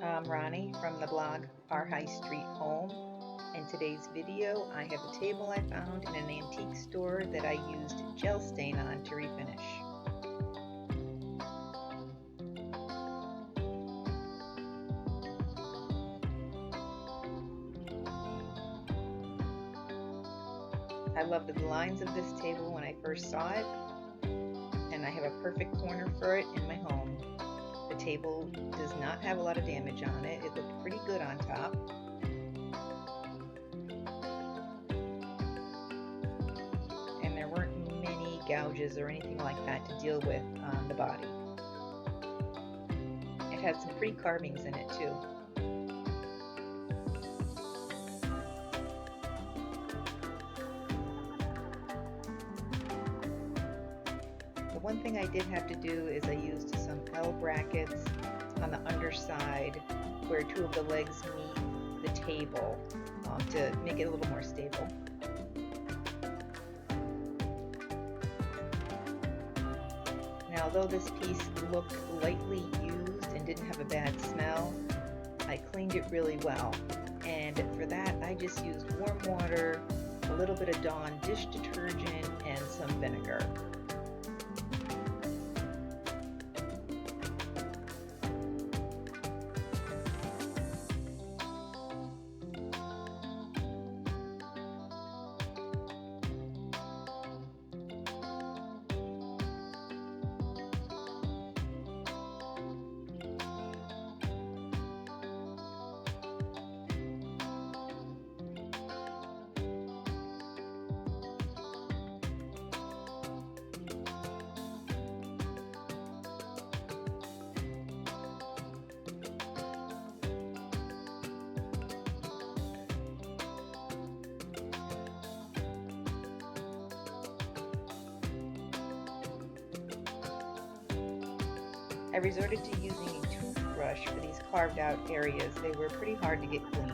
I'm Roni from the blog Our High Street Home. In today's video, I have a table I found in an antique store that I used gel stain on to refinish. I loved the lines of this table when I first saw it, and I have a perfect corner for it in my home. The table does not have a lot of damage on it. It looked pretty good on top. And there weren't many gouges or anything like that to deal with on the body. It had some pretty carvings in it too. The one thing I did have to do is I used some L brackets on the underside where two of the legs meet the table to make it a little more stable. Now, although this piece looked lightly used and didn't have a bad smell, I cleaned it really well. And for that, I just used warm water, a little bit of Dawn dish detergent, and some vinegar. I resorted to using a toothbrush for these carved out areas. They were pretty hard to get cleaned.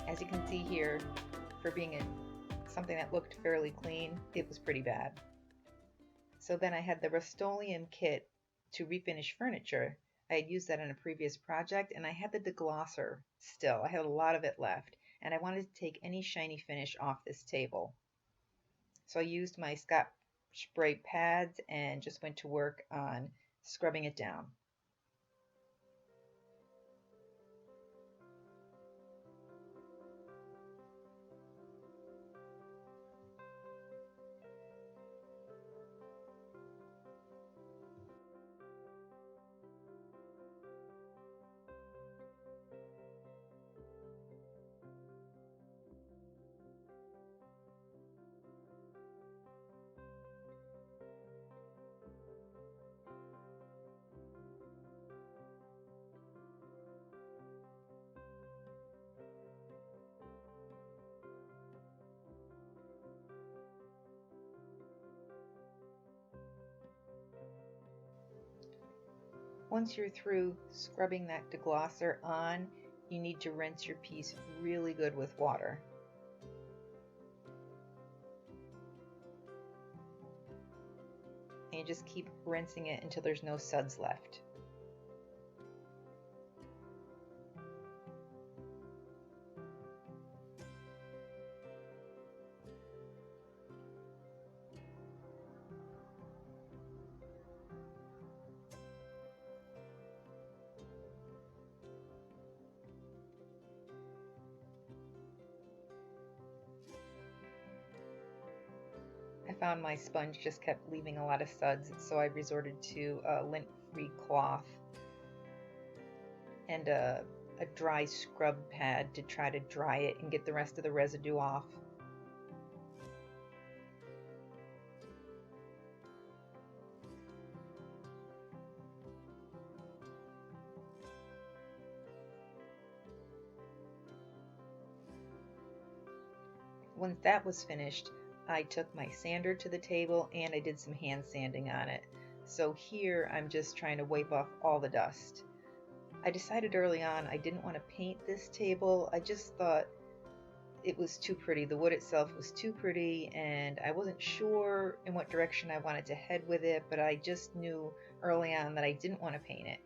As you can see here, for being something that looked fairly clean, it was pretty bad. So then I had the Rust-Oleum kit to refinish furniture. I had used that in a previous project, and I had the deglosser still. I had a lot of it left, and I wanted to take any shiny finish off this table. So I used my Scotch-Brite pads and just went to work on scrubbing it down. Once you're through scrubbing that deglosser on, you need to rinse your piece really good with water. And you just keep rinsing it until there's no suds left. I found my sponge just kept leaving a lot of suds, so I resorted to a lint-free cloth and a dry scrub pad to try to dry it and get the rest of the residue off. Once that was finished, I took my sander to the table and I did some hand sanding on it. So here I'm just trying to wipe off all the dust. I decided early on I didn't want to paint this table. I just thought it was too pretty. The wood itself was too pretty, and I wasn't sure in what direction I wanted to head with it, but I just knew early on that I didn't want to paint it.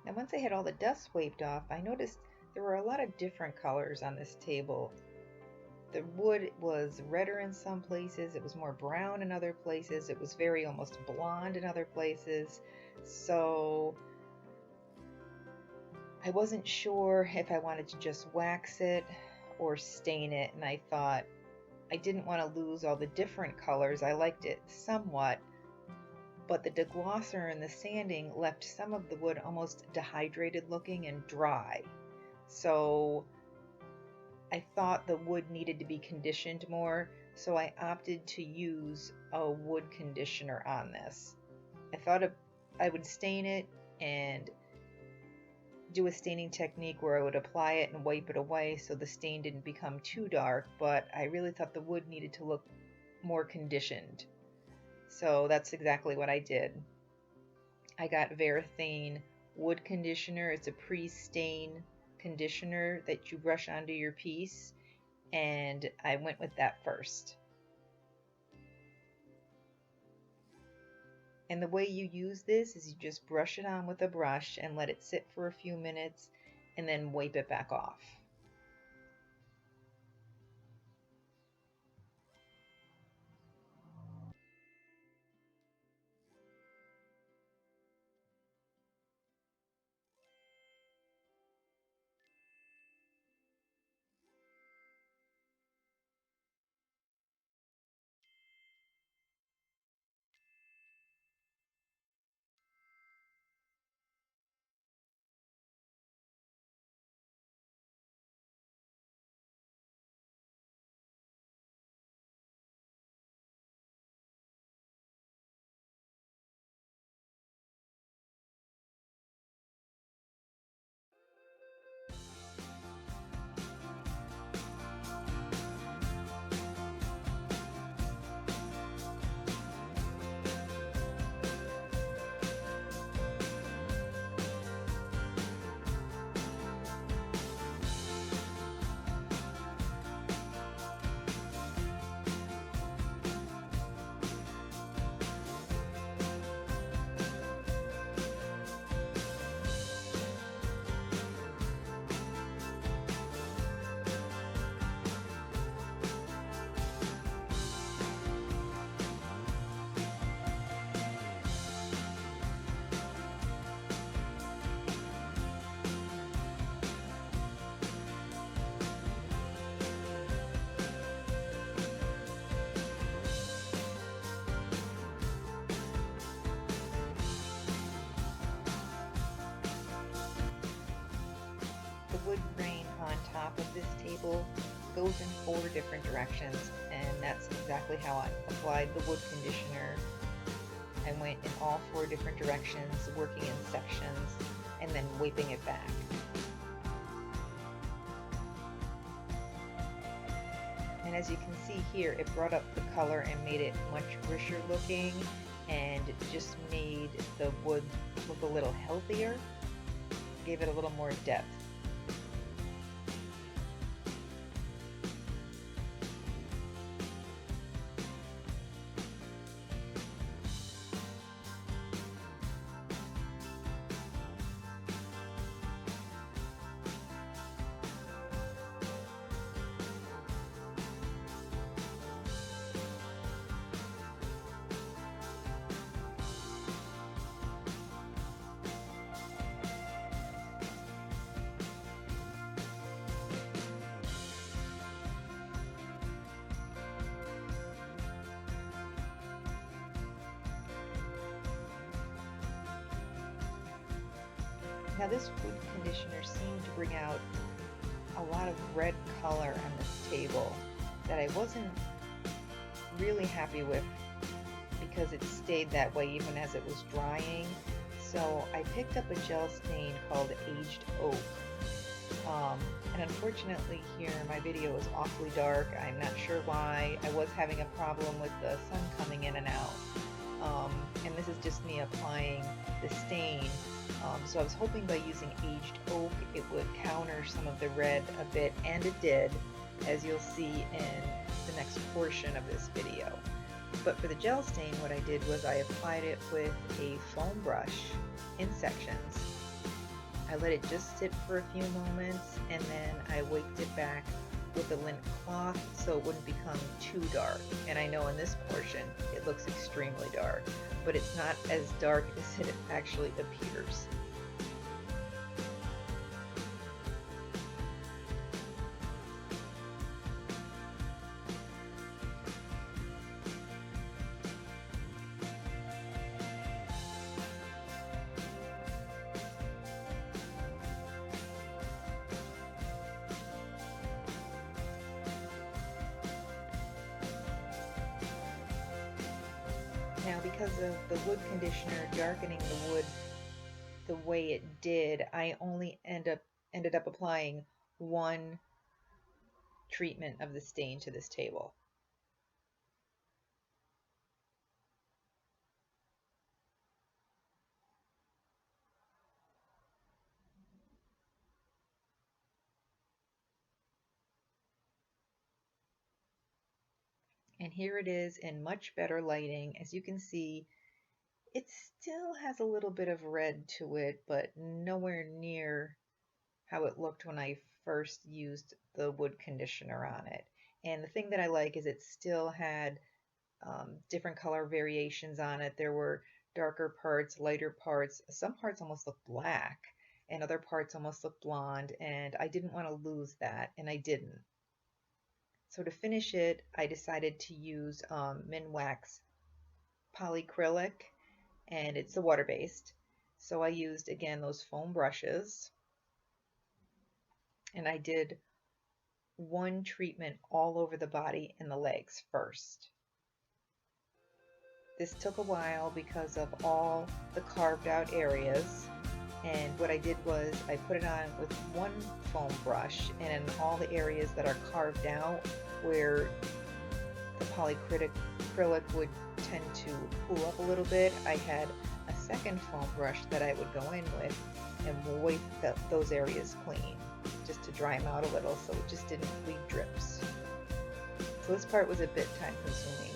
And once I had all the dust wiped off, I noticed there were a lot of different colors on this table. The wood was redder in some places, it was more brown in other places, it was very almost blonde in other places. So I wasn't sure if I wanted to just wax it or stain it, and I thought I didn't want to lose all the different colors. I liked it somewhat, but the deglosser and the sanding left some of the wood almost dehydrated looking and dry. So I thought the wood needed to be conditioned more, so I opted to use a wood conditioner on this. I thought I would stain it and do a staining technique where I would apply it and wipe it away so the stain didn't become too dark, but I really thought the wood needed to look more conditioned. So that's exactly what I did. I got Varathane wood conditioner. It's a pre-stain conditioner that you brush onto your piece, and I went with that first. And the way you use this is you just brush it on with a brush and let it sit for a few minutes and then wipe it back off. The wood grain on top of this table goes in 4 different directions, and that's exactly how I applied the wood conditioner. I went in all 4 different directions, working in sections, and then wiping it back. And as you can see here, it brought up the color and made it much richer looking, and just made the wood look a little healthier, gave it a little more depth. Now this wood conditioner seemed to bring out a lot of red color on this table that I wasn't really happy with, because it stayed that way even as it was drying. So I picked up a gel stain called Aged Oak. And unfortunately here my video is awfully dark. I'm not sure why. I was having a problem with the sun coming in and out. And this is just me applying the stain. So I was hoping by using Aged Oak it would counter some of the red a bit, and it did, as you'll see in the next portion of this video. But for the gel stain, what I did was I applied it with a foam brush in sections. I let it just sit for a few moments, and then I wiped it back with a lint cloth so it wouldn't become too dark. And I know in this portion it looks extremely dark, but it's not as dark as it actually appears. Now, because of the wood conditioner darkening the wood the way it did, I only ended up applying one treatment of the stain to this table. And here it is in much better lighting. As you can see, it still has a little bit of red to it, but nowhere near how it looked when I first used the wood conditioner on it. And the thing that I like is it still had different color variations on it. There were darker parts, lighter parts. Some parts almost looked black, and other parts almost looked blonde, and I didn't want to lose that, and I didn't. So to finish it, I decided to use Minwax polyacrylic, and it's a water-based. So I used, again, those foam brushes, and I did one treatment all over the body and the legs first. This took a while because of all the carved out areas, and what I did was I put it on with one foam brush, and in all the areas that are carved out where the polyacrylic would tend to pull up a little bit, I had a second foam brush that I would go in with and wipe those areas clean, just to dry them out a little so it just didn't leave drips. So this part was a bit time consuming.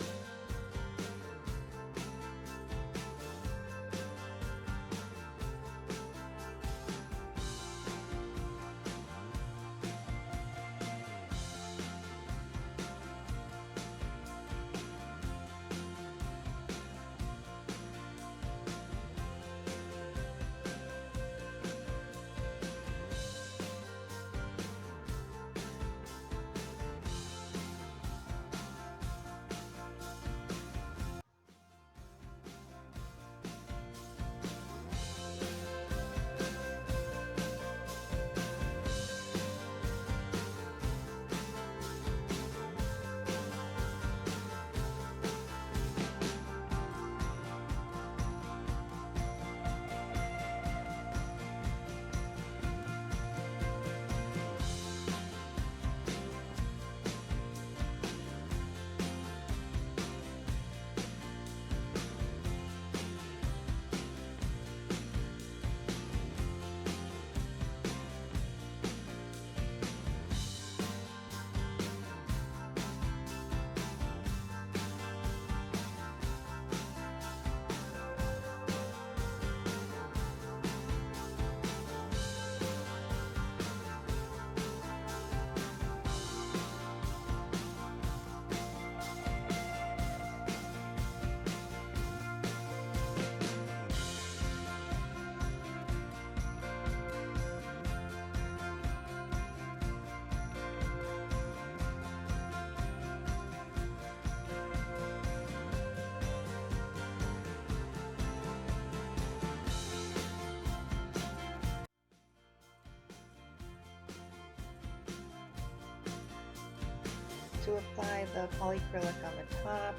To apply the polyacrylic on the top,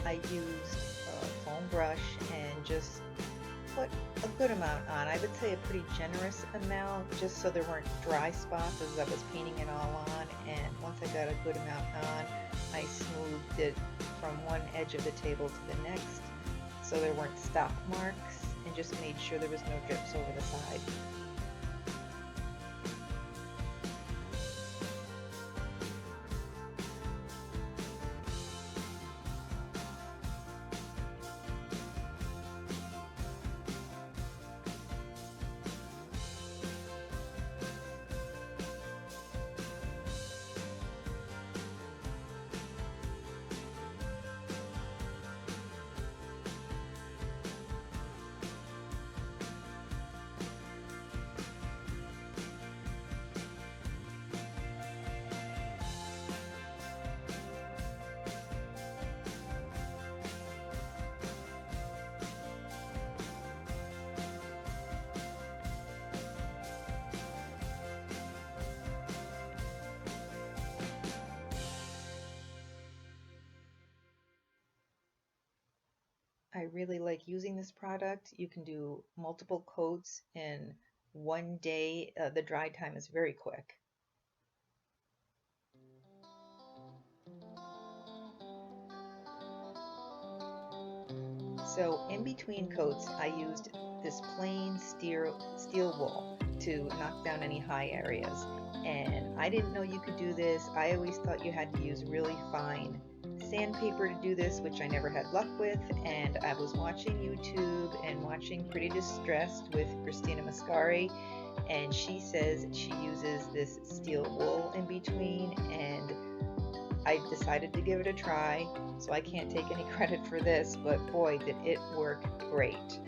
I used a foam brush and just put a good amount on. I would say a pretty generous amount, just so there weren't dry spots as I was painting it all on. And once I got a good amount on, I smoothed it from one edge of the table to the next so there weren't stop marks, and just made sure there was no drips over the side. I really like using this product. You can do multiple coats in one day. The dry time is very quick. So in between coats, I used this plain steel wool to knock down any high areas. And I didn't know you could do this. I always thought you had to use really fine sandpaper to do this, which I never had luck with. And I was watching YouTube and watching Pretty Distressed with Christina Mascari, and she says she uses this steel wool in between, and I decided to give it a try, so I can't take any credit for this, but boy, did it work great.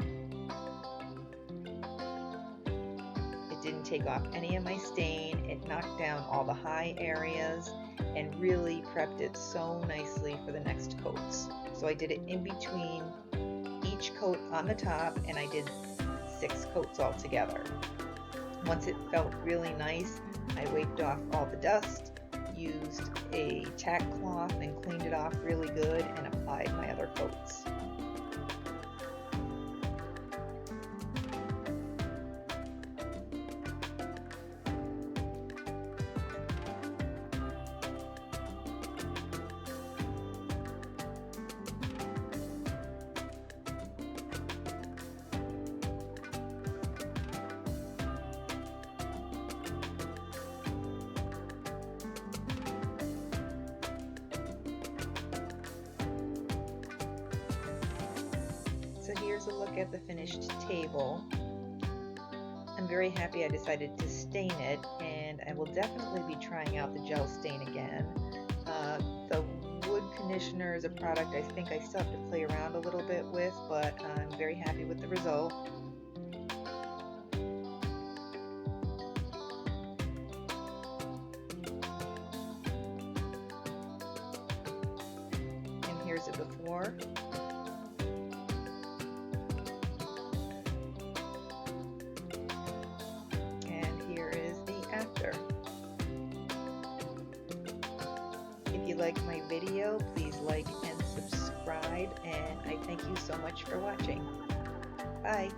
It didn't take off any of my stain. It knocked down all the high areas and really prepped it so nicely for the next coats. So I did it in between each coat on the top, and I did 6 coats altogether. Once it felt really nice, I wiped off all the dust, used a tack cloth and cleaned it off really good, and applied my other coats. So here's a look at the finished table. I'm very happy I decided to stain it, and I will definitely be trying out the gel stain again. The wood conditioner is a product I think I still have to play around a little bit with, but I'm very happy with the result. And here's it before. After. If you like my video, please like and subscribe, and I thank you so much for watching. Bye.